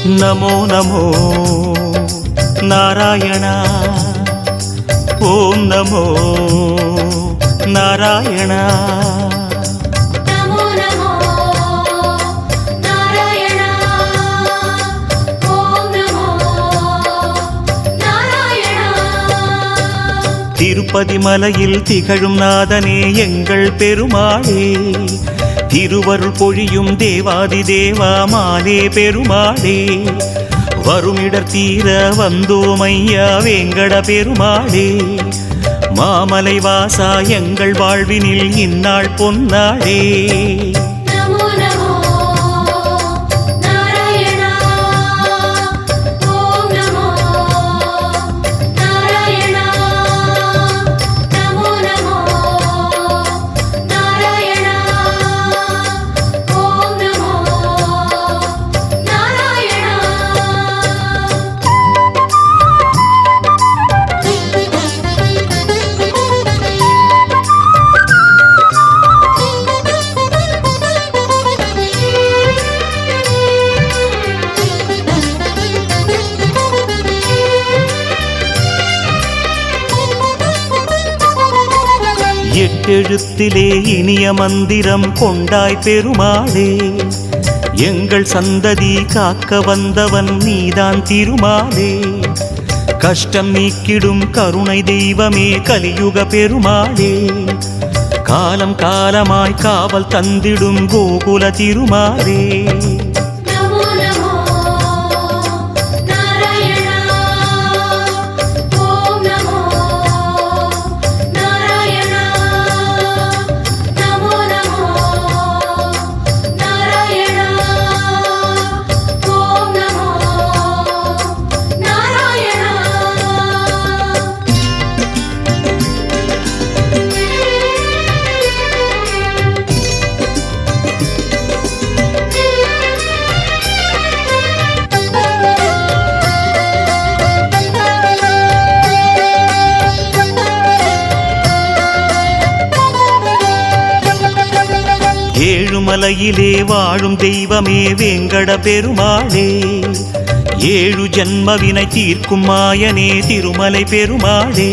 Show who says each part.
Speaker 1: नमो नमो नारायण ओम नमो नारायण
Speaker 2: नमो नमो नारायण ओम नमो नारायण
Speaker 1: तिरुपति मலையில் திகழும் நாதனே எங்கள் பெருமாளே திருவருள் பொழியும் தேவாதி தேவா மாலே பெருமாளே வருமிடர் தீர வந்தோம் ஐயா வேங்கட பெருமாளே மாமலை வாசா எங்கள் வாழ்வினில் இந்நாள் பொன்னாளே
Speaker 2: नमो नमो नारायण ओम नमो नारायण नमो नमो नारायण ओम नमो नारायण
Speaker 1: எட்டெழுத்திலே இனிய மந்திரம் கொண்டாய் பெருமாளே எங்கள் சந்ததி காக்க வந்தவன் நீதான் திருமாலே கஷ்டம் நீக்கிடும் கருணை தெய்வமே கலியுக பெருமாளே காலம் காலமாய் காவல் தந்திடும் கோகுல திருமாலே
Speaker 2: नमो नमो नारायण ओम नमो नारायण नमो नमो नारायण ओम नमो नारायण
Speaker 1: ஏழுமலையிலே வாழும் தெய்வமே வேங்கட பெருமாளே ஏழு ஜன்மவினை தீர்க்கும் மாயனே திருமலை பெருமாளே